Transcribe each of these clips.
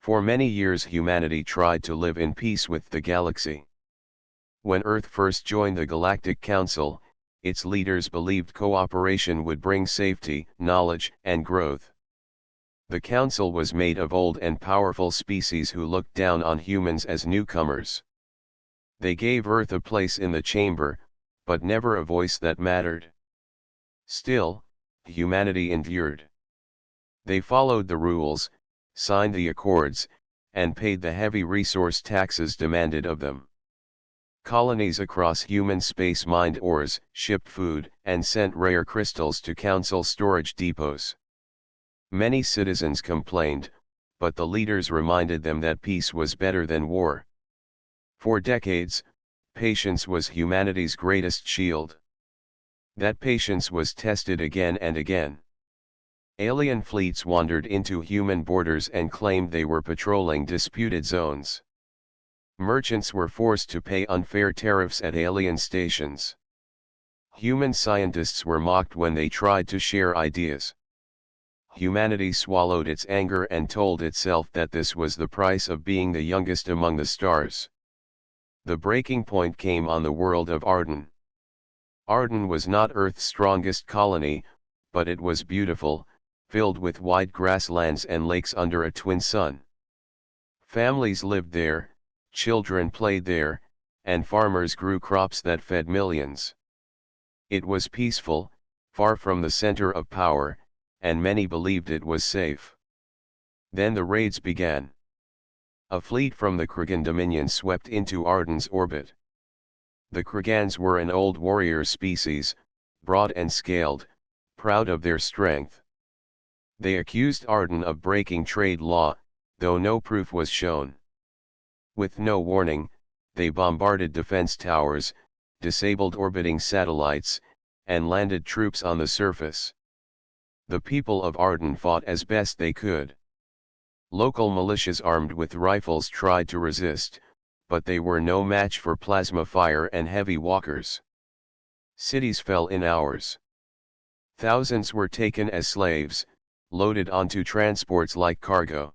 For many years humanity tried to live in peace with the galaxy. When Earth first joined the Galactic Council, its leaders believed cooperation would bring safety, knowledge, and growth. The Council was made of old and powerful species who looked down on humans as newcomers. They gave Earth a place in the chamber, but never a voice that mattered. Still, humanity endured. They followed the rules, signed the accords, and paid the heavy resource taxes demanded of them. Colonies across human space mined ores, shipped food, and sent rare crystals to Council storage depots. Many citizens complained, but the leaders reminded them that peace was better than war. For decades, patience was humanity's greatest shield. That patience was tested again and again. Alien fleets wandered into human borders and claimed they were patrolling disputed zones. Merchants were forced to pay unfair tariffs at alien stations. Human scientists were mocked when they tried to share ideas. Humanity swallowed its anger and told itself that this was the price of being the youngest among the stars. The breaking point came on the world of Arden. Arden was not Earth's strongest colony, but it was beautiful, filled with wide grasslands and lakes under a twin sun. Families lived there, children played there, and farmers grew crops that fed millions. It was peaceful, far from the center of power, and many believed it was safe. Then the raids began. A fleet from the Krogan Dominion swept into Arden's orbit. The Krogans were an old warrior species, broad and scaled, proud of their strength. They accused Arden of breaking trade law, though no proof was shown. With no warning, they bombarded defense towers, disabled orbiting satellites, and landed troops on the surface. The people of Arden fought as best they could. Local militias armed with rifles tried to resist, but they were no match for plasma fire and heavy walkers. Cities fell in hours. Thousands were taken as slaves, loaded onto transports like cargo.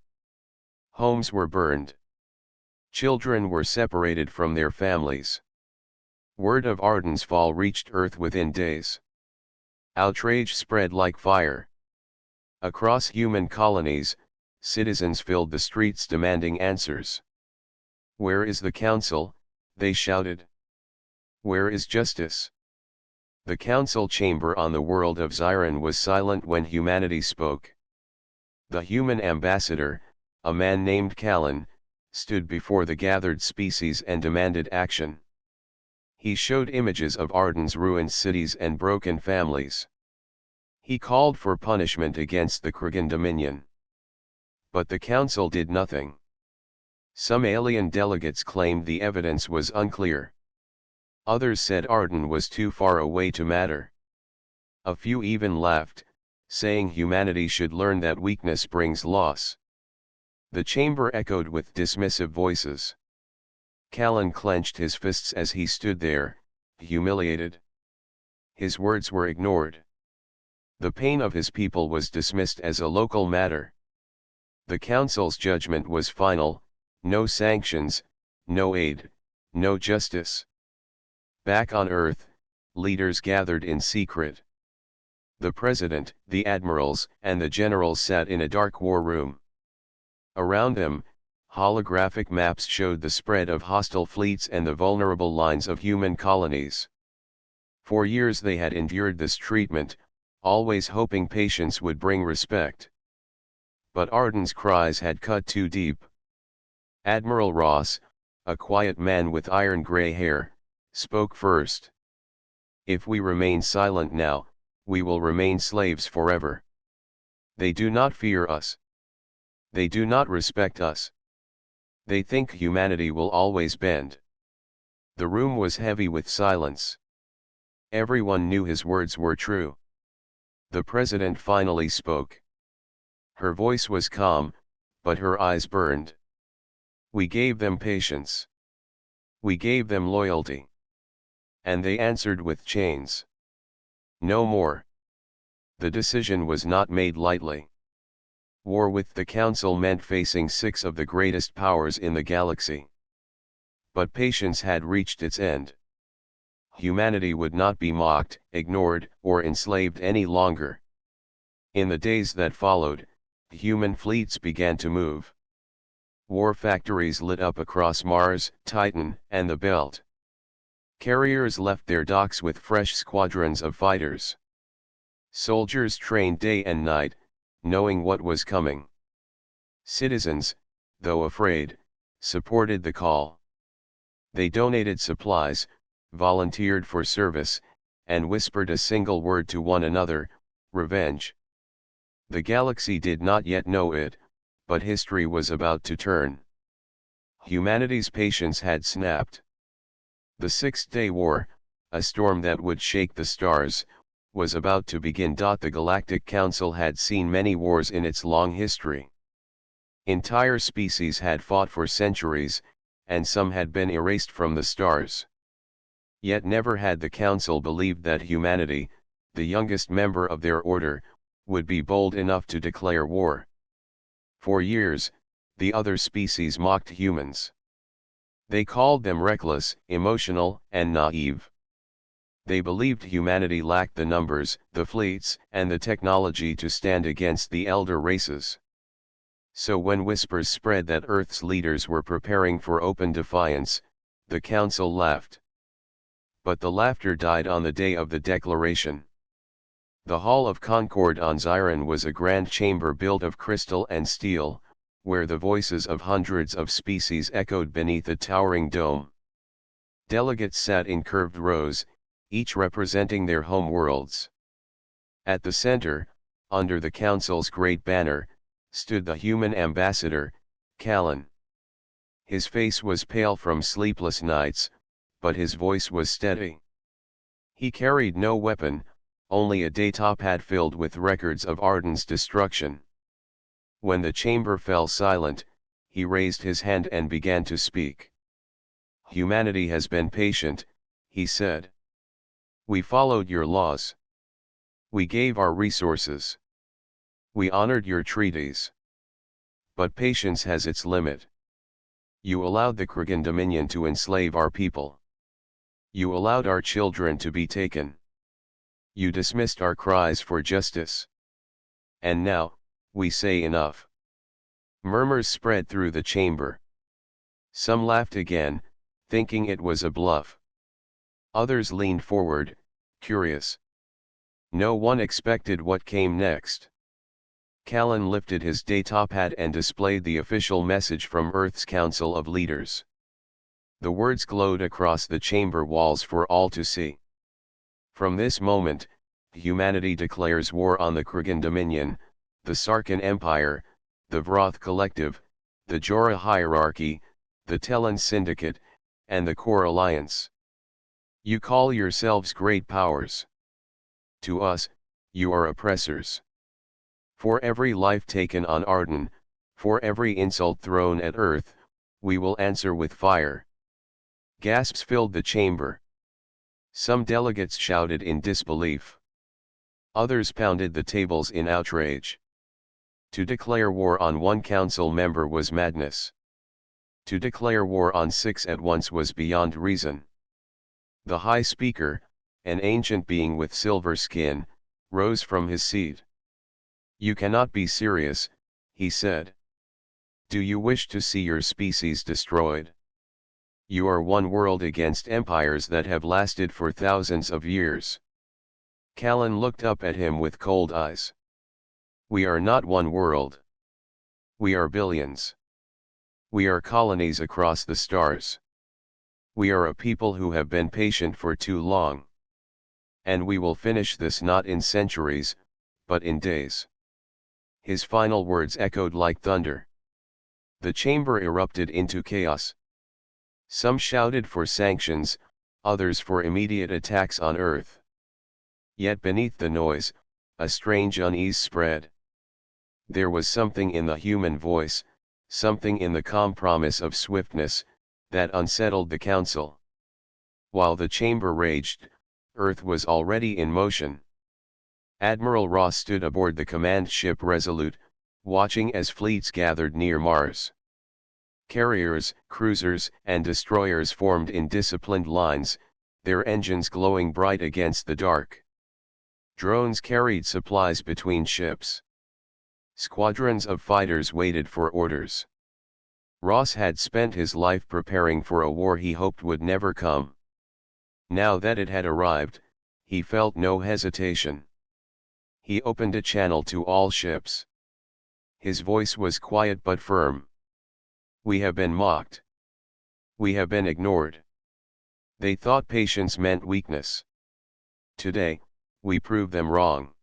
Homes were burned. Children were separated from their families. Word of Arden's fall reached Earth within days. Outrage spread like fire. Across human colonies, citizens filled the streets demanding answers. "Where is the council?" they shouted. "Where is justice?" The council chamber on the world of Xiron was silent when humanity spoke. The human ambassador, a man named Callan, stood before the gathered species and demanded action. He showed images of Arden's ruined cities and broken families. He called for punishment against the Krogan Dominion. But the council did nothing. Some alien delegates claimed the evidence was unclear. Others said Arden was too far away to matter. A few even laughed, saying humanity should learn that weakness brings loss. The chamber echoed with dismissive voices. Callan clenched his fists as he stood there, humiliated. His words were ignored. The pain of his people was dismissed as a local matter. The council's judgment was final: no sanctions, no aid, no justice. Back on Earth, leaders gathered in secret. The president, the admirals, and the generals sat in a dark war room. Around them, holographic maps showed the spread of hostile fleets and the vulnerable lines of human colonies. For years they had endured this treatment, always hoping patience would bring respect. But Arden's cries had cut too deep. Admiral Ross, a quiet man with iron-gray hair, spoke first. "If we remain silent now, we will remain slaves forever. They do not fear us. They do not respect us. They think humanity will always bend." The room was heavy with silence. Everyone knew his words were true. The president finally spoke. Her voice was calm, but her eyes burned. "We gave them patience. We gave them loyalty. And they answered with chains. No more." The decision was not made lightly. War with the Council meant facing 6 of the greatest powers in the galaxy. But patience had reached its end. Humanity would not be mocked, ignored, or enslaved any longer. In the days that followed, human fleets began to move. War factories lit up across Mars, Titan, and the Belt. Carriers left their docks with fresh squadrons of fighters. Soldiers trained day and night, knowing what was coming. Citizens, though afraid, supported the call. They donated supplies, volunteered for service, and whispered a single word to one another: revenge. The galaxy did not yet know it, but history was about to turn. Humanity's patience had snapped. The Six-Day War, a storm that would shake the stars, was about to begin. The Galactic Council had seen many wars in its long history. Entire species had fought for centuries, and some had been erased from the stars. Yet never had the Council believed that humanity, the youngest member of their order, would be bold enough to declare war. For years, the other species mocked humans. They called them reckless, emotional, and naive. They believed humanity lacked the numbers, the fleets, and the technology to stand against the elder races. So when whispers spread that Earth's leaders were preparing for open defiance, the Council laughed. But the laughter died on the day of the declaration. The Hall of Concord on Xiron was a grand chamber built of crystal and steel, where the voices of hundreds of species echoed beneath a towering dome. Delegates sat in curved rows, each representing their home worlds. At the center, under the Council's great banner, stood the human ambassador, Callan. His face was pale from sleepless nights, but his voice was steady. He carried no weapon, only a datapad filled with records of Arden's destruction. When the chamber fell silent, he raised his hand and began to speak. "Humanity has been patient," he said. "We followed your laws. We gave our resources. We honored your treaties. But patience has its limit. You allowed the Krogan Dominion to enslave our people. You allowed our children to be taken. You dismissed our cries for justice. And now, we say enough." Murmurs spread through the chamber. Some laughed again, thinking it was a bluff. Others leaned forward, curious. No one expected what came next. Callan lifted his datapad and displayed the official message from Earth's Council of Leaders. The words glowed across the chamber walls for all to see. From this moment, humanity declares war on the Krogan Dominion, the Sarkin Empire, the Vroth Collective, the Jorah Hierarchy, the Tellan Syndicate, and the Core Alliance. You call yourselves great powers. To us, you are oppressors. For every life taken on Arden, for every insult thrown at Earth, we will answer with fire. Gasps filled the chamber. Some delegates shouted in disbelief. Others pounded the tables in outrage. To declare war on one council member was madness. To declare war on 6 at once was beyond reason. The High Speaker, an ancient being with silver skin, rose from his seat. "You cannot be serious," he said. "Do you wish to see your species destroyed? You are one world against empires that have lasted for thousands of years." Callan looked up at him with cold eyes. "We are not one world. We are billions. We are colonies across the stars. We are a people who have been patient for too long. And we will finish this not in centuries, but in days." His final words echoed like thunder. The chamber erupted into chaos. Some shouted for sanctions, others for immediate attacks on Earth. Yet beneath the noise, a strange unease spread. There was something in the human voice, something in the calm promise of swiftness, that unsettled the council. While the chamber raged, Earth was already in motion. Admiral Ross stood aboard the command ship Resolute, watching as fleets gathered near Mars. Carriers, cruisers, and destroyers formed in disciplined lines, their engines glowing bright against the dark. Drones carried supplies between ships. Squadrons of fighters waited for orders. Ross had spent his life preparing for a war he hoped would never come. Now that it had arrived, he felt no hesitation. He opened a channel to all ships. His voice was quiet but firm. We have been mocked. We have been ignored. They thought patience meant weakness. Today, we prove them wrong.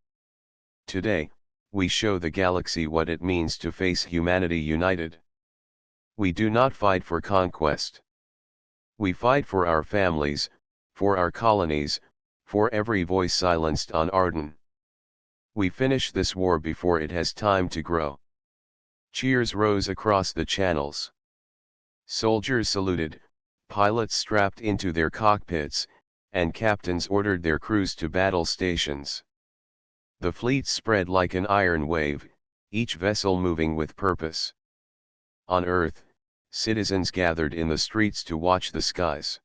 Today, we show the galaxy what it means to face humanity united. We do not fight for conquest. We fight for our families, for our colonies, for every voice silenced on Arden. We finish this war before it has time to grow. Cheers rose across the channels. Soldiers saluted, pilots strapped into their cockpits, and captains ordered their crews to battle stations. The fleet spread like an iron wave, each vessel moving with purpose. On Earth, citizens gathered in the streets to watch the skies.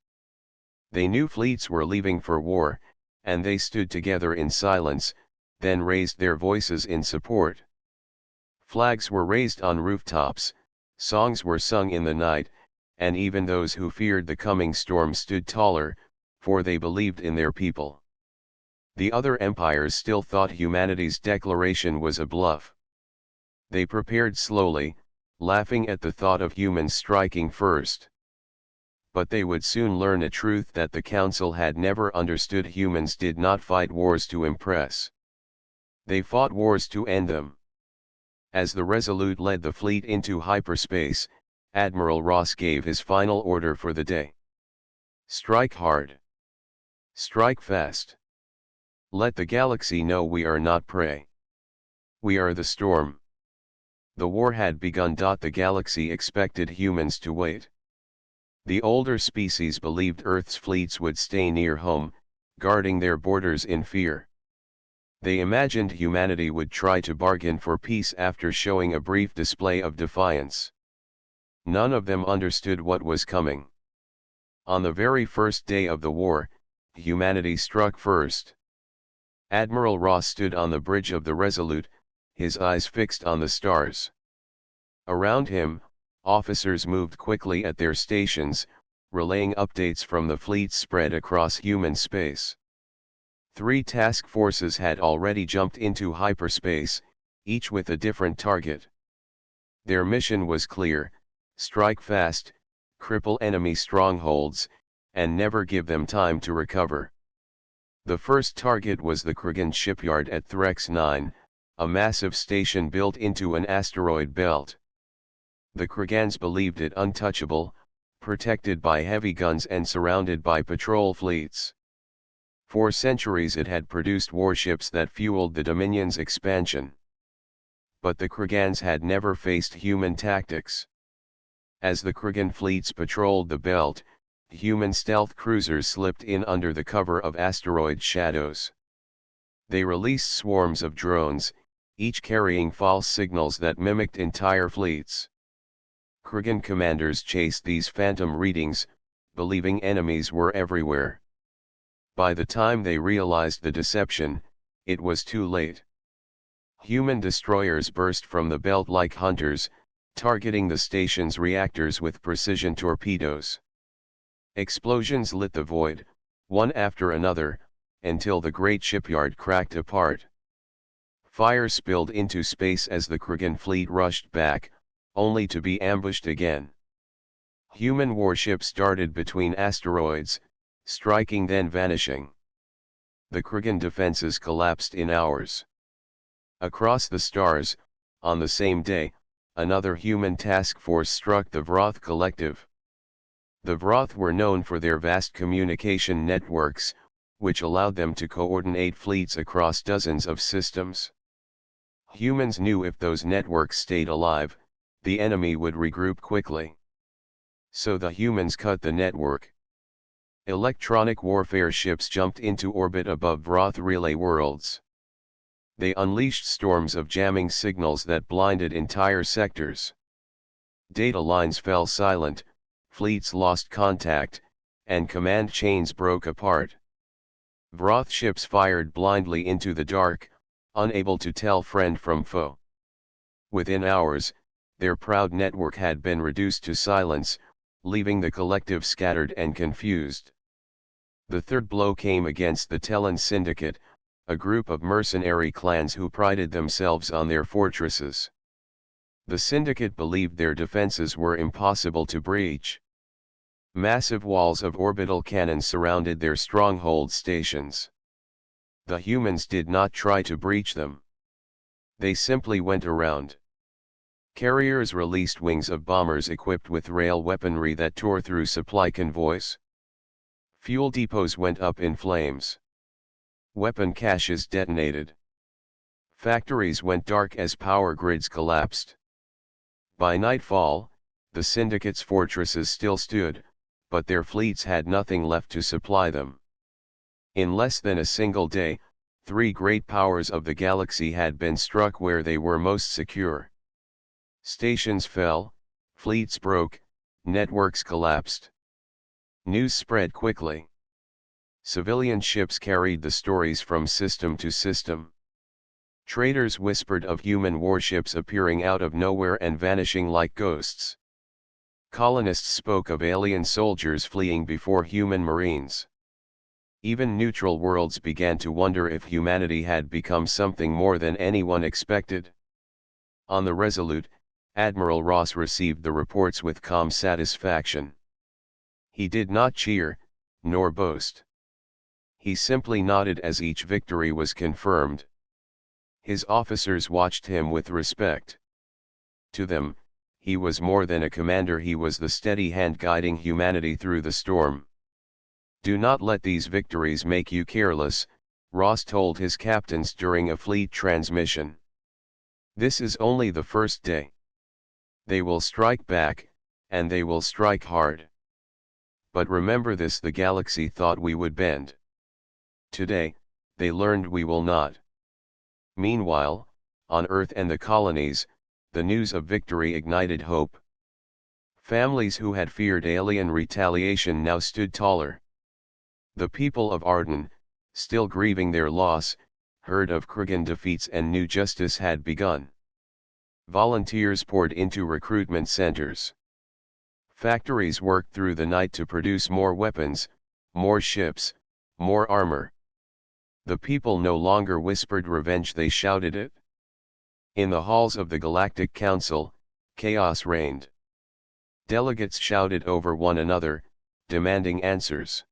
They knew fleets were leaving for war, and they stood together in silence, then raised their voices in support. Flags were raised on rooftops, songs were sung in the night, and even those who feared the coming storm stood taller, for they believed in their people. The other empires still thought humanity's declaration was a bluff. They prepared slowly, laughing at the thought of humans striking first. But they would soon learn a truth that the Council had never understood: humans did not fight wars to impress. They fought wars to end them. As the Resolute led the fleet into hyperspace, Admiral Ross gave his final order for the day. Strike hard. Strike fast. Let the galaxy know we are not prey. We are the storm. The war had begun. The galaxy expected humans to wait. The older species believed Earth's fleets would stay near home, guarding their borders in fear. They imagined humanity would try to bargain for peace after showing a brief display of defiance. None of them understood what was coming. On the very first day of the war, humanity struck first. Admiral Ross stood on the bridge of the Resolute, his eyes fixed on the stars. Around him, officers moved quickly at their stations, relaying updates from the fleet spread across human space. 3 task forces had already jumped into hyperspace, each with a different target. Their mission was clear: strike fast, cripple enemy strongholds, and never give them time to recover. The first target was the Krogan shipyard at Threx 9, a massive station built into an asteroid belt. The Krogans believed it untouchable, protected by heavy guns and surrounded by patrol fleets. For centuries it had produced warships that fueled the Dominion's expansion. But the Krogans had never faced human tactics. As the Krogan fleets patrolled the belt, human stealth cruisers slipped in under the cover of asteroid shadows. They released swarms of drones, each carrying false signals that mimicked entire fleets. Krogan commanders chased these phantom readings, believing enemies were everywhere. By the time they realized the deception, it was too late. Human destroyers burst from the belt like hunters, targeting the station's reactors with precision torpedoes. Explosions lit the void, one after another, until the great shipyard cracked apart. Fire spilled into space as the Krogan fleet rushed back, only to be ambushed again. Human warships darted between asteroids, striking then vanishing. The Krogan defenses collapsed in hours. Across the stars, on the same day, another human task force struck the Vroth Collective. The Vroth were known for their vast communication networks, which allowed them to coordinate fleets across dozens of systems. Humans knew if those networks stayed alive, the enemy would regroup quickly. So the humans cut the network. Electronic warfare ships jumped into orbit above Vroth relay worlds. They unleashed storms of jamming signals that blinded entire sectors. Data lines fell silent, fleets lost contact, and command chains broke apart. Vroth ships fired blindly into the dark, unable to tell friend from foe. Within hours, their proud network had been reduced to silence, leaving the collective scattered and confused. The third blow came against the Tellan Syndicate, a group of mercenary clans who prided themselves on their fortresses. The Syndicate believed their defenses were impossible to breach. Massive walls of orbital cannons surrounded their stronghold stations. The humans did not try to breach them. They simply went around. Carriers released wings of bombers equipped with rail weaponry that tore through supply convoys. Fuel depots went up in flames. Weapon caches detonated. Factories went dark as power grids collapsed. By nightfall, the Syndicate's fortresses still stood, but their fleets had nothing left to supply them. In less than a single day, 3 great powers of the galaxy had been struck where they were most secure. Stations fell, fleets broke, networks collapsed. News spread quickly. Civilian ships carried the stories from system to system. Traders whispered of human warships appearing out of nowhere and vanishing like ghosts. Colonists spoke of alien soldiers fleeing before human marines. Even neutral worlds began to wonder if humanity had become something more than anyone expected. On the Resolute, Admiral Ross received the reports with calm satisfaction. He did not cheer, nor boast. He simply nodded as each victory was confirmed. His officers watched him with respect. To them, he was more than a commander, he was the steady hand guiding humanity through the storm. Do not let these victories make you careless, Ross told his captains during a fleet transmission. This is only the first day. They will strike back, and they will strike hard. But remember this, the galaxy thought we would bend. Today, they learned we will not. Meanwhile, on Earth and the colonies, the news of victory ignited hope. Families who had feared alien retaliation now stood taller. The people of Arden, still grieving their loss, heard of Krogan defeats and new justice had begun. Volunteers poured into recruitment centers. Factories worked through the night to produce more weapons, more ships, more armor. The people no longer whispered revenge, they shouted it. In the halls of the Galactic Council, chaos reigned. Delegates shouted over one another, demanding answers.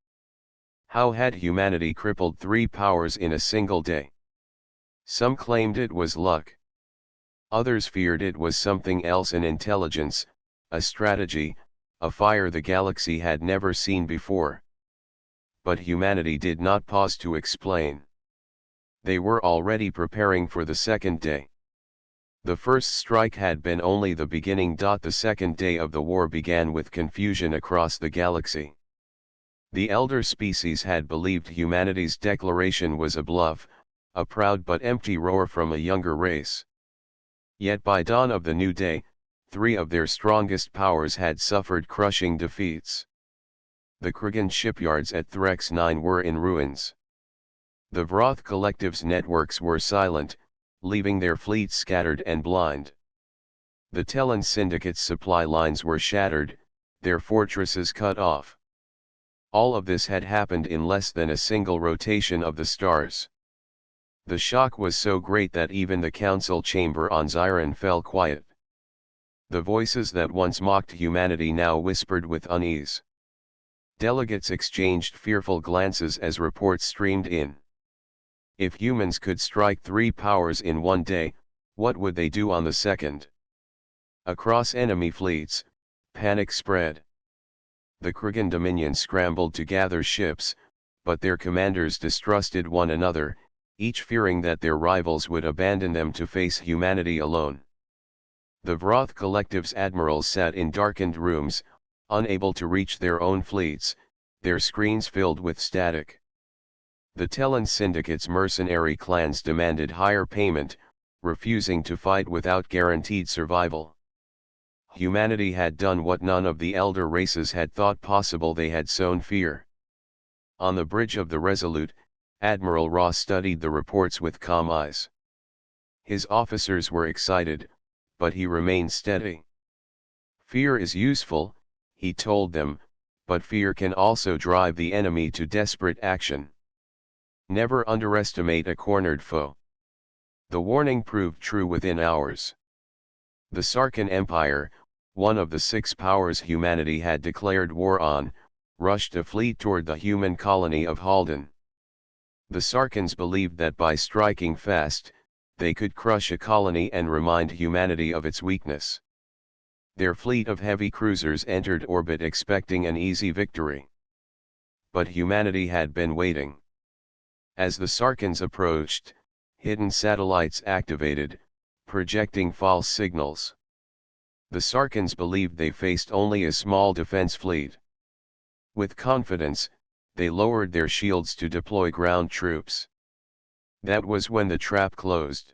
How had humanity crippled 3 powers in a single day? Some claimed it was luck. Others feared it was something else, an intelligence, a strategy, a fire the galaxy had never seen before. But humanity did not pause to explain. They were already preparing for the second day. The first strike had been only the beginning. The second day of the war began with confusion across the galaxy. The elder species had believed humanity's declaration was a bluff, a proud but empty roar from a younger race. Yet by dawn of the new day, 3 of their strongest powers had suffered crushing defeats. The Krogan shipyards at Threx 9 were in ruins. The Vroth Collective's networks were silent, leaving their fleets scattered and blind. The Tellan Syndicate's supply lines were shattered, their fortresses cut off. All of this had happened in less than a single rotation of the stars. The shock was so great that even the council chamber on Zyron fell quiet. The voices that once mocked humanity now whispered with unease. Delegates exchanged fearful glances as reports streamed in. If humans could strike 3 powers in one day, what would they do on the second? Across enemy fleets, panic spread. The Krogan Dominion scrambled to gather ships, but their commanders distrusted one another, each fearing that their rivals would abandon them to face humanity alone. The Vroth Collective's admirals sat in darkened rooms, unable to reach their own fleets, their screens filled with static. The Tellan syndicate's mercenary clans demanded higher payment, refusing to fight without guaranteed survival. Humanity had done what none of the elder races had thought possible. They had sown fear. On the bridge of the Resolute, Admiral Ross studied the reports with calm eyes. His officers were excited, but he remained steady. Fear is useful, he told them, but fear can also drive the enemy to desperate action. Never underestimate a cornered foe. The warning proved true within hours. The Sarkhan Empire, one of the 6 powers humanity had declared war on, rushed a fleet toward the human colony of Halden. The Sarkhans believed that by striking fast, they could crush a colony and remind humanity of its weakness. Their fleet of heavy cruisers entered orbit expecting an easy victory. But humanity had been waiting. As the Sarkhans approached, hidden satellites activated, projecting false signals. The Sarkhans believed they faced only a small defense fleet. With confidence, they lowered their shields to deploy ground troops. That was when the trap closed.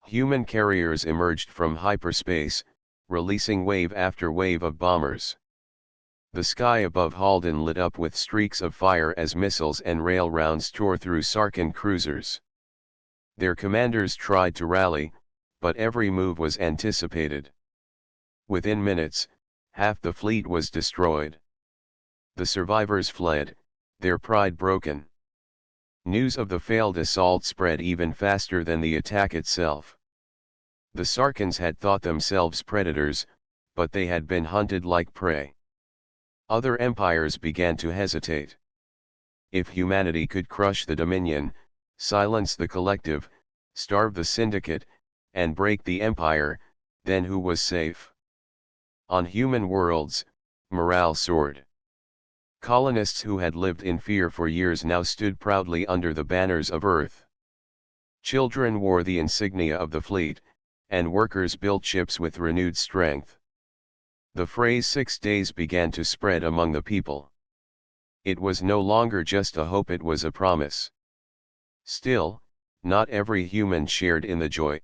Human carriers emerged from hyperspace, releasing wave after wave of bombers. The sky above Halden lit up with streaks of fire as missiles and rail rounds tore through Sarkhan cruisers. Their commanders tried to rally, but every move was anticipated. Within minutes, half the fleet was destroyed. The survivors fled, their pride broken. News of the failed assault spread even faster than the attack itself. The Sarkhans had thought themselves predators, but they had been hunted like prey. Other empires began to hesitate. If humanity could crush the Dominion, silence the collective, starve the syndicate, and break the empire, then who was safe? On human worlds, morale soared. Colonists who had lived in fear for years now stood proudly under the banners of Earth. Children wore the insignia of the fleet, and workers built ships with renewed strength. The phrase 6 days began to spread among the people. It was no longer just a hope, it was a promise. Still, not every human shared in the joy.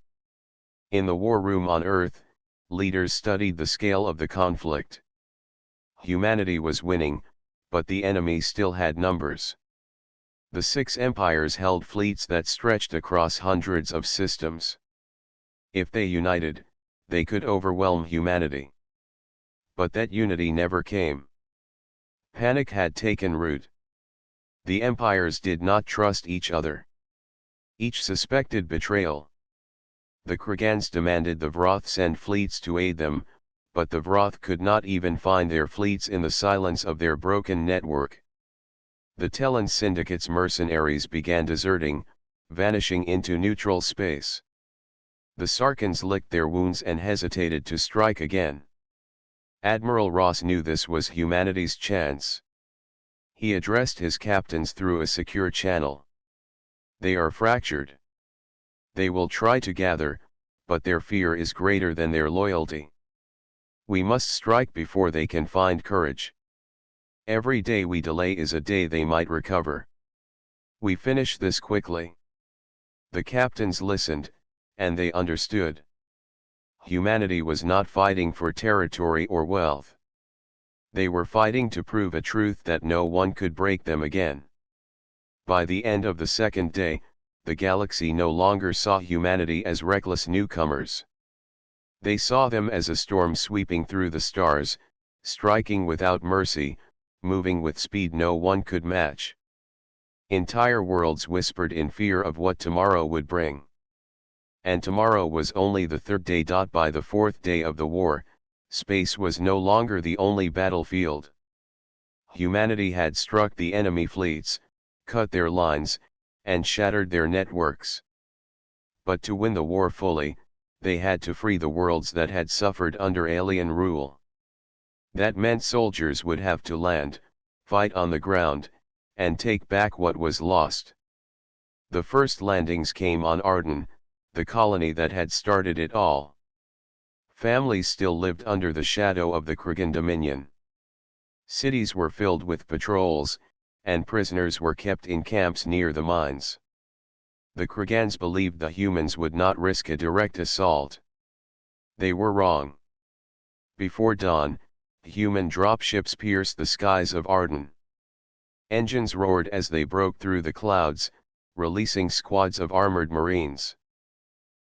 In the war room on Earth, leaders studied the scale of the conflict. Humanity was winning, but the enemy still had numbers. The 6 empires held fleets that stretched across hundreds of systems. If they united, they could overwhelm humanity. But that unity never came. Panic had taken root. The empires did not trust each other. Each suspected betrayal. The Kragans demanded the Vroth send fleets to aid them, but the Vroth could not even find their fleets in the silence of their broken network. The Tellan syndicate's mercenaries began deserting, vanishing into neutral space. The Sarkhans licked their wounds and hesitated to strike again. Admiral Ross knew this was humanity's chance. He addressed his captains through a secure channel. They are fractured. They will try to gather, but their fear is greater than their loyalty. We must strike before they can find courage. Every day we delay is a day they might recover. We finish this quickly. The captains listened, and they understood. Humanity was not fighting for territory or wealth. They were fighting to prove a truth that no one could break them again. By the end of the second day, the galaxy no longer saw humanity as reckless newcomers. They saw them as a storm sweeping through the stars, striking without mercy, moving with speed no one could match. Entire worlds whispered in fear of what tomorrow would bring. And tomorrow was only the 3rd day. By the 4th day of the war, space was no longer the only battlefield. Humanity had struck the enemy fleets, cut their lines, and shattered their networks. But to win the war fully, they had to free the worlds that had suffered under alien rule. That meant soldiers would have to land, fight on the ground, and take back what was lost. The first landings came on Arden, the colony that had started it all. Families still lived under the shadow of the Kragan Dominion. Cities were filled with patrols, and prisoners were kept in camps near the mines. The Kragans believed the humans would not risk a direct assault. They were wrong. Before dawn, human dropships pierced the skies of Arden. Engines roared as they broke through the clouds, releasing squads of armored marines.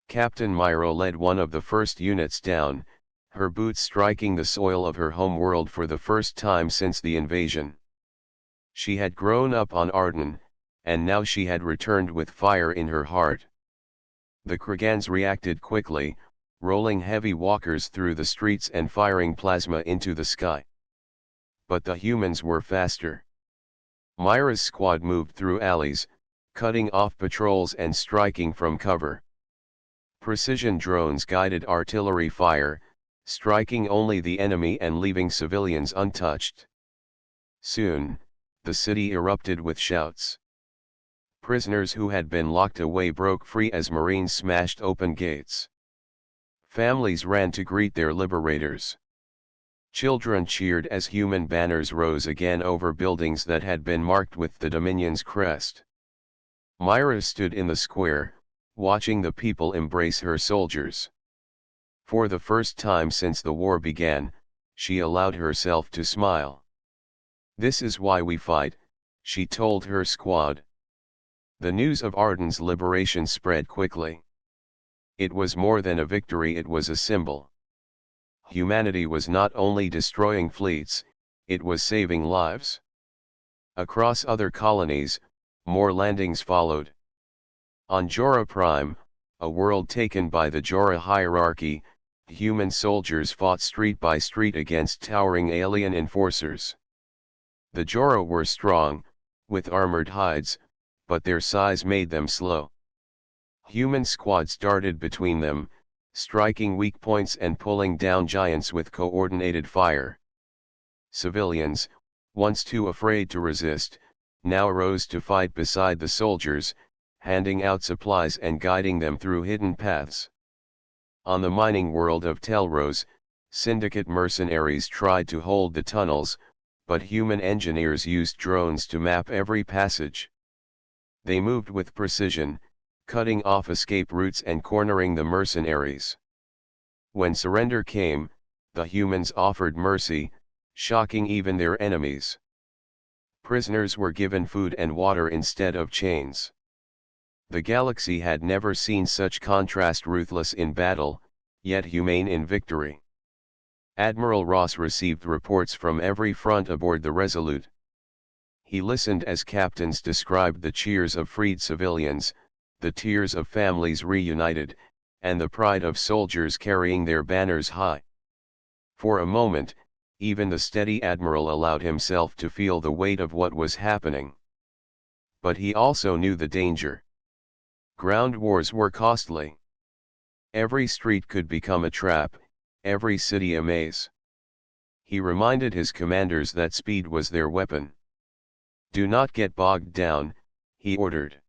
Captain Myro led one of the first units down, her boots striking the soil of her home world for the first time since the invasion. She had grown up on Arden, and now she had returned with fire in her heart. The Kragans reacted quickly, rolling heavy walkers through the streets and firing plasma into the sky. But the humans were faster. Myra's squad moved through alleys, cutting off patrols and striking from cover. Precision drones guided artillery fire, striking only the enemy and leaving civilians untouched. Soon, the city erupted with shouts. Prisoners who had been locked away broke free as Marines smashed open gates. Families ran to greet their liberators. Children cheered as human banners rose again over buildings that had been marked with the Dominion's crest. Myra stood in the square, watching the people embrace her soldiers. For the first time since the war began, she allowed herself to smile. "This is why we fight," she told her squad. The news of Arden's liberation spread quickly. It was more than a victory, it was a symbol. Humanity was not only destroying fleets, it was saving lives. Across other colonies, more landings followed. On Jorah Prime, a world taken by the Jorah hierarchy, human soldiers fought street by street against towering alien enforcers. The Jorah were strong, with armored hides, but their size made them slow. Human squads darted between them, striking weak points and pulling down giants with coordinated fire. Civilians, once too afraid to resist, now rose to fight beside the soldiers, handing out supplies and guiding them through hidden paths. On the mining world of Telrose, syndicate mercenaries tried to hold the tunnels, but human engineers used drones to map every passage. They moved with precision, cutting off escape routes and cornering the mercenaries. When surrender came, the humans offered mercy, shocking even their enemies. Prisoners were given food and water instead of chains. The galaxy had never seen such contrast, ruthless in battle, yet humane in victory. Admiral Ross received reports from every front aboard the Resolute. He listened as captains described the cheers of freed civilians, the tears of families reunited, and the pride of soldiers carrying their banners high. For a moment, even the steady admiral allowed himself to feel the weight of what was happening. But he also knew the danger. Ground wars were costly. Every street could become a trap, every city a maze. He reminded his commanders that speed was their weapon. "Do not get bogged down," he ordered.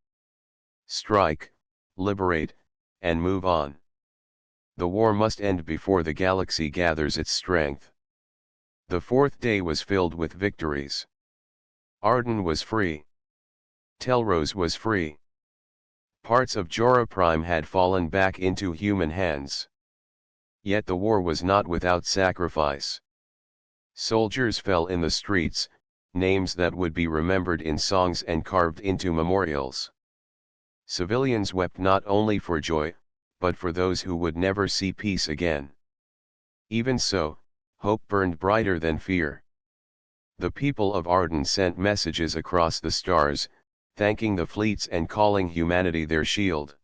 "Strike, liberate, and move on. The war must end before the galaxy gathers its strength." The fourth day was filled with victories. Arden was free. Telrose was free. Parts of Jorah Prime had fallen back into human hands. Yet the war was not without sacrifice. Soldiers fell in the streets, names that would be remembered in songs and carved into memorials. Civilians wept not only for joy, but for those who would never see peace again. Even so, hope burned brighter than fear. The people of Arden sent messages across the stars, thanking the fleets and calling humanity their shield.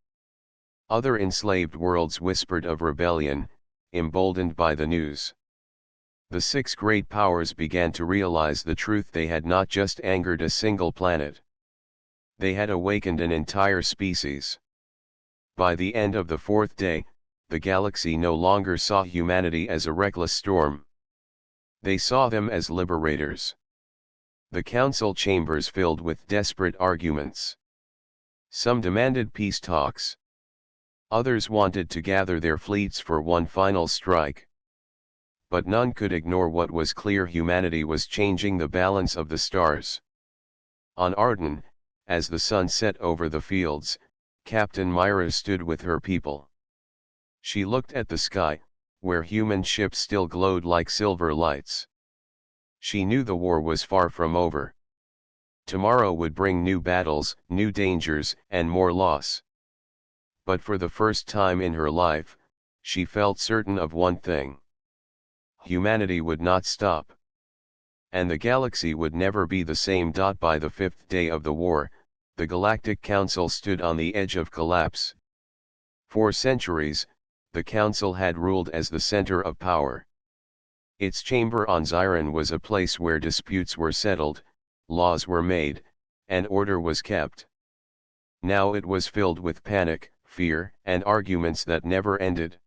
Other enslaved worlds whispered of rebellion, emboldened by the news. The six great powers began to realize the truth: they had not just angered a single planet. They had awakened an entire species. By the end of the fourth day, the galaxy no longer saw humanity as a reckless storm. They saw them as liberators. The council chambers filled with desperate arguments. Some demanded peace talks. Others wanted to gather their fleets for one final strike. But none could ignore what was clear: humanity was changing the balance of the stars. On Arden, as the sun set over the fields, Captain Myra stood with her people. She looked at the sky, where human ships still glowed like silver lights. She knew the war was far from over. Tomorrow would bring new battles, new dangers, and more loss. But for the first time in her life, she felt certain of one thing. Humanity would not stop. And the galaxy would never be the same. By the fifth day of the war, the Galactic Council stood on the edge of collapse. For centuries, the Council had ruled as the center of power. Its chamber on Xiron was a place where disputes were settled, laws were made, and order was kept. Now it was filled with panic, fear, and arguments that never ended.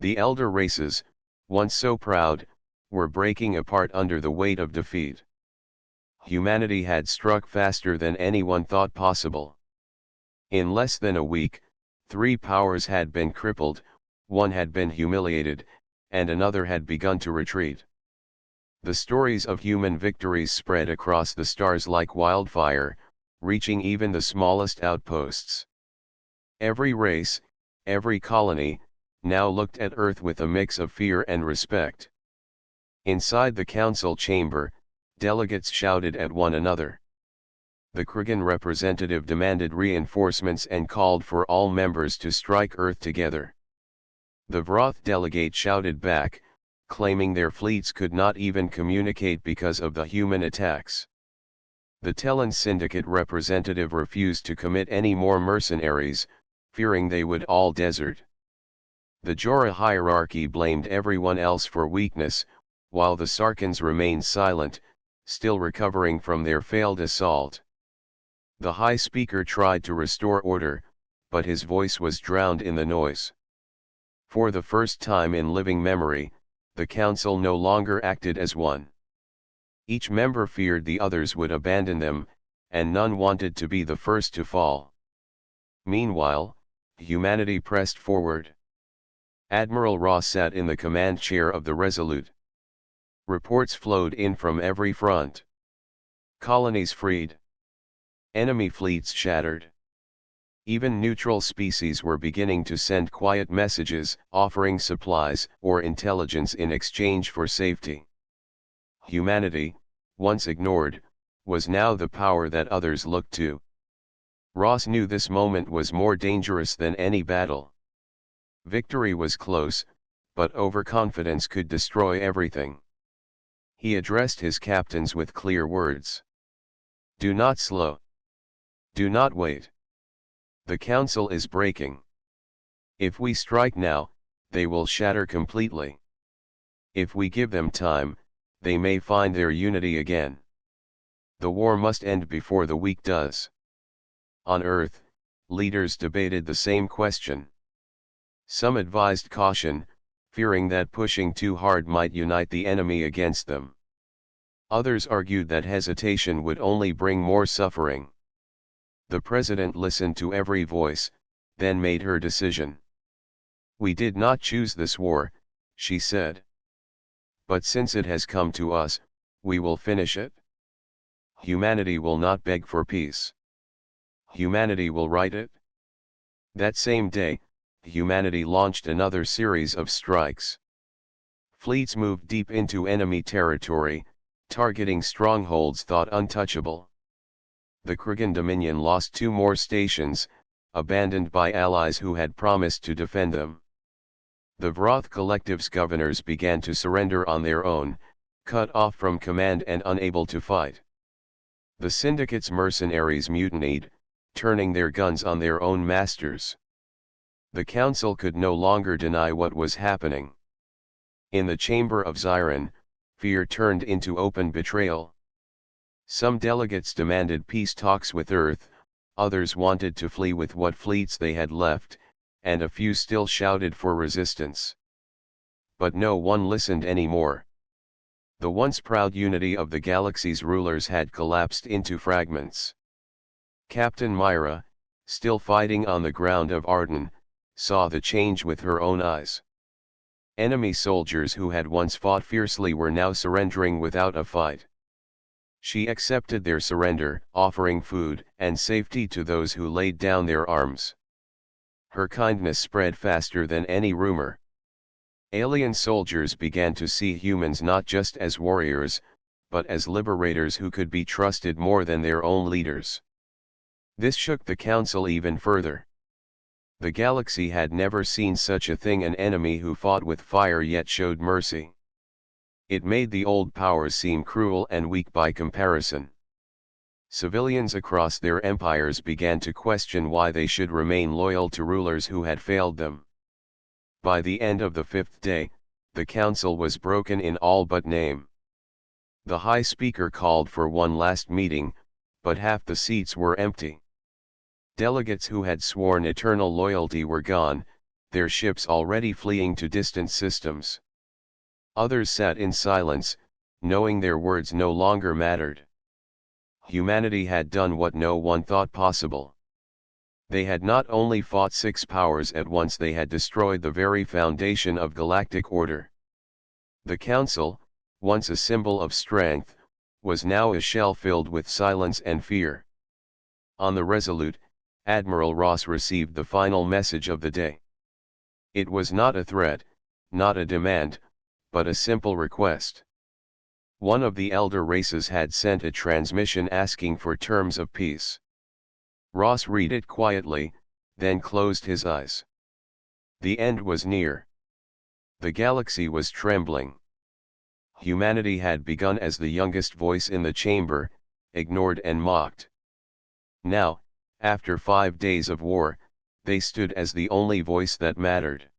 The elder races, once so proud, were breaking apart under the weight of defeat. Humanity had struck faster than anyone thought possible. In less than a week, 3 powers had been crippled, one had been humiliated, and another had begun to retreat. The stories of human victories spread across the stars like wildfire, reaching even the smallest outposts. Every race, every colony, now looked at Earth with a mix of fear and respect. Inside the council chamber, delegates shouted at one another. The Krogan representative demanded reinforcements and called for all members to strike Earth together. The Vroth delegate shouted back, claiming their fleets could not even communicate because of the human attacks. The Tellan Syndicate representative refused to commit any more mercenaries, fearing they would all desert. The Jorah hierarchy blamed everyone else for weakness, while the Sarkans remained silent, still recovering from their failed assault. The High Speaker tried to restore order, but his voice was drowned in the noise. For the first time in living memory, the Council no longer acted as one. Each member feared the others would abandon them, and none wanted to be the first to fall. Meanwhile, humanity pressed forward. Admiral Ross sat in the command chair of the Resolute. Reports flowed in from every front. Colonies freed. Enemy fleets shattered. Even neutral species were beginning to send quiet messages, offering supplies or intelligence in exchange for safety. Humanity, once ignored, was now the power that others looked to. Ross knew this moment was more dangerous than any battle. Victory was close, but overconfidence could destroy everything. He addressed his captains with clear words. Do not slow. Do not wait. The council is breaking. If we strike now, they will shatter completely. If we give them time, they may find their unity again. The war must end before the week does. On Earth, leaders debated the same question. Some advised caution, fearing that pushing too hard might unite the enemy against them. Others argued that hesitation would only bring more suffering. The president listened to every voice, then made her decision. We did not choose this war, she said. But since it has come to us, we will finish it. Humanity will not beg for peace. Humanity will write it. That same day, humanity launched another series of strikes. Fleets moved deep into enemy territory, targeting strongholds thought untouchable. The Krogan Dominion lost 2 more stations, abandoned by allies who had promised to defend them. The Vroth Collective's governors began to surrender on their own, cut off from command and unable to fight. The Syndicate's mercenaries mutinied, turning their guns on their own masters. The council could no longer deny what was happening. In the chamber of Xiron, fear turned into open betrayal. Some delegates demanded peace talks with Earth, others wanted to flee with what fleets they had left, and a few still shouted for resistance. But no one listened anymore. The once proud unity of the galaxy's rulers had collapsed into fragments. Captain Myra, still fighting on the ground of Arden, saw the change with her own eyes. Enemy soldiers who had once fought fiercely were now surrendering without a fight. She accepted their surrender, offering food and safety to those who laid down their arms. Her kindness spread faster than any rumor. Alien soldiers began to see humans not just as warriors, but as liberators who could be trusted more than their own leaders. This shook the council even further. The galaxy had never seen such a thing, an enemy who fought with fire yet showed mercy. It made the old powers seem cruel and weak by comparison. Civilians across their empires began to question why they should remain loyal to rulers who had failed them. By the end of the 5th day, the council was broken in all but name. The High Speaker called for one last meeting, but half the seats were empty. Delegates who had sworn eternal loyalty were gone, their ships already fleeing to distant systems. Others sat in silence, knowing their words no longer mattered. Humanity had done what no one thought possible. They had not only fought 6 powers at once, they had destroyed the very foundation of galactic order. The Council, once a symbol of strength, was now a shell filled with silence and fear. On the Resolute, Admiral Ross received the final message of the day. It was not a threat, not a demand, but a simple request. One of the elder races had sent a transmission asking for terms of peace. Ross read it quietly, then closed his eyes. The end was near. The galaxy was trembling. Humanity had begun as the youngest voice in the chamber, ignored and mocked. Now, after 5 days of war, they stood as the only voice that mattered.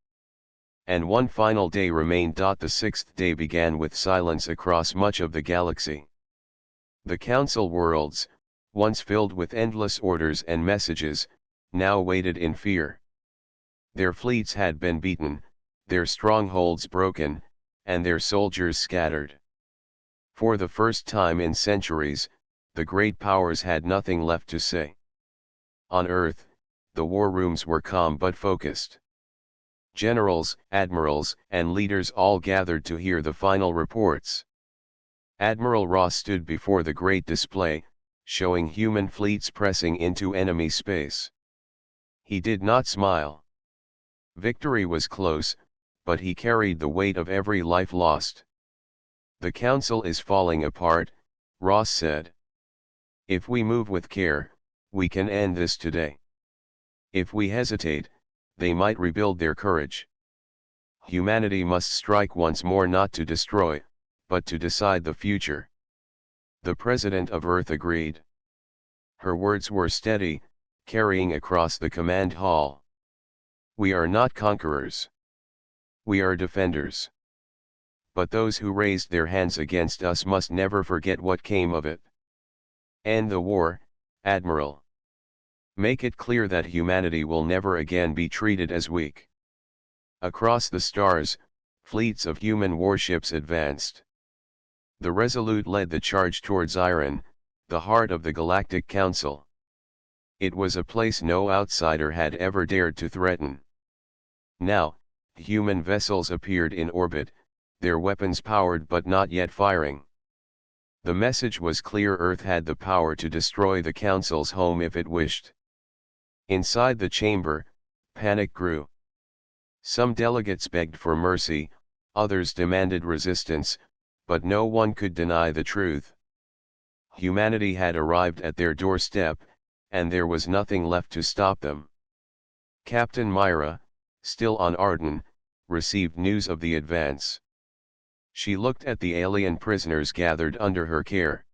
And one final day remained. The 6th day began with silence across much of the galaxy. The council worlds, once filled with endless orders and messages, now waited in fear. Their fleets had been beaten, their strongholds broken, and their soldiers scattered. For the first time in centuries, the great powers had nothing left to say. On Earth, the war rooms were calm but focused. Generals, admirals, and leaders all gathered to hear the final reports. Admiral Ross stood before the great display, showing human fleets pressing into enemy space. He did not smile. Victory was close, but he carried the weight of every life lost. The council is falling apart, Ross said. If we move with care, we can end this today. If we hesitate, they might rebuild their courage. Humanity must strike once more, not to destroy, but to decide the future. The President of Earth agreed. Her words were steady, carrying across the command hall. We are not conquerors. We are defenders. But those who raised their hands against us must never forget what came of it. End the war, Admiral. Make it clear that humanity will never again be treated as weak. Across the stars, fleets of human warships advanced. The Resolute led the charge towards Iron, the heart of the Galactic Council. It was a place no outsider had ever dared to threaten. Now, human vessels appeared in orbit, their weapons powered but not yet firing. The message was clear: Earth had the power to destroy the Council's home if it wished. Inside the chamber, panic grew. Some delegates begged for mercy, others demanded resistance, but no one could deny the truth. Humanity had arrived at their doorstep, and there was nothing left to stop them. Captain Myra, still on Arden, received news of the advance. She looked at the alien prisoners gathered under her care.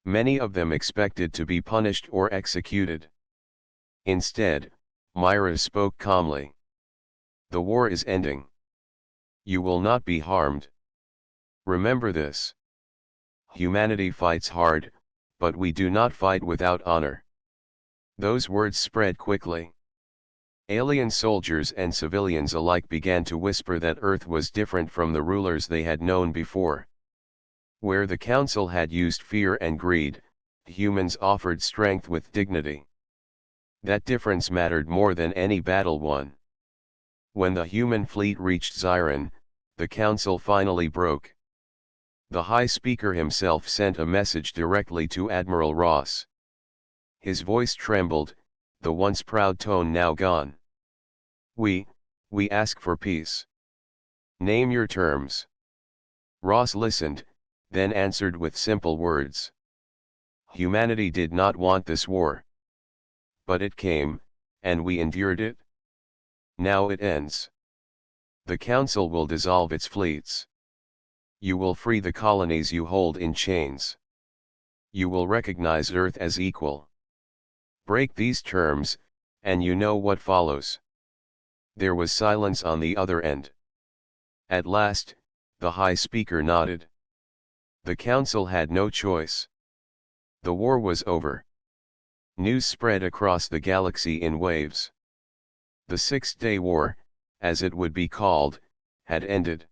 Many of them expected to be punished or executed. Instead, Myra spoke calmly. The war is ending. You will not be harmed. Remember this. Humanity fights hard, but we do not fight without honor. Those words spread quickly. Alien soldiers and civilians alike began to whisper that Earth was different from the rulers they had known before. Where the Council had used fear and greed, humans offered strength with dignity. That difference mattered more than any battle won. When the human fleet reached Xiron, the Council finally broke. The High Speaker himself sent a message directly to Admiral Ross. His voice trembled, the once proud tone now gone. We ask for peace. Name your terms. Ross listened, then answered with simple words. Humanity did not want this war. But it came, and we endured it. Now it ends. The Council will dissolve its fleets. You will free the colonies you hold in chains. You will recognize Earth as equal. Break these terms, and you know what follows. There was silence on the other end. At last, the High Speaker nodded. The Council had no choice. The war was over. News spread across the galaxy in waves. The Six-Day War, as it would be called, had ended.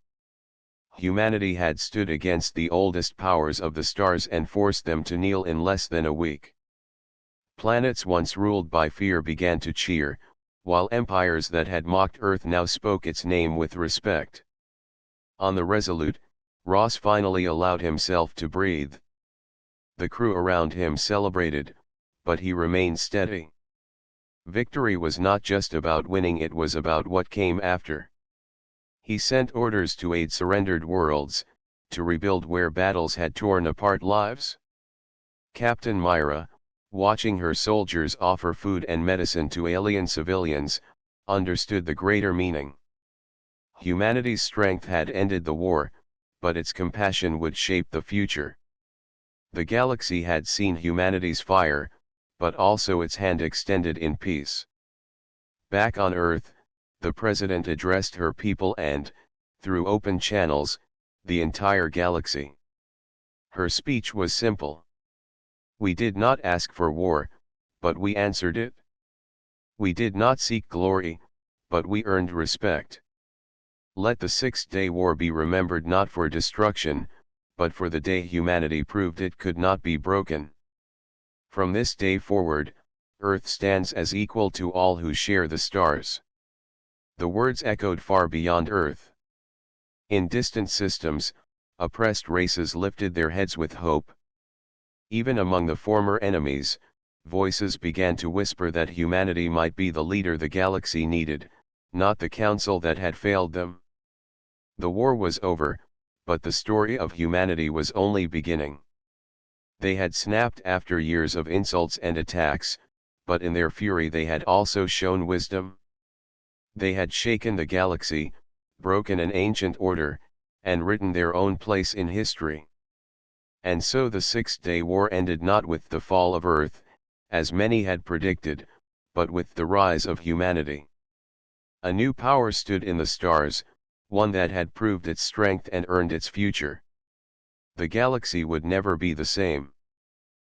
Humanity had stood against the oldest powers of the stars and forced them to kneel in less than a week. Planets once ruled by fear began to cheer, while empires that had mocked Earth now spoke its name with respect. On the Resolute, Ross finally allowed himself to breathe. The crew around him celebrated, but he remained steady. Victory was not just about winning, it was about what came after. He sent orders to aid surrendered worlds, to rebuild where battles had torn apart lives. Captain Myra, watching her soldiers offer food and medicine to alien civilians, understood the greater meaning. Humanity's strength had ended the war, but its compassion would shape the future. The galaxy had seen humanity's fire, but also its hand extended in peace. Back on Earth, the President addressed her people and, through open channels, the entire galaxy. Her speech was simple. We did not ask for war, but we answered it. We did not seek glory, but we earned respect. Let the Six-Day War be remembered not for destruction, but for the day humanity proved it could not be broken. From this day forward, Earth stands as equal to all who share the stars. The words echoed far beyond Earth. In distant systems, oppressed races lifted their heads with hope. Even among the former enemies, voices began to whisper that humanity might be the leader the galaxy needed, not the council that had failed them. The war was over, but the story of humanity was only beginning. They had snapped after years of insults and attacks, but in their fury they had also shown wisdom. They had shaken the galaxy, broken an ancient order, and written their own place in history. And so the Six-Day War ended not with the fall of Earth, as many had predicted, but with the rise of humanity. A new power stood in the stars, one that had proved its strength and earned its future. The galaxy would never be the same.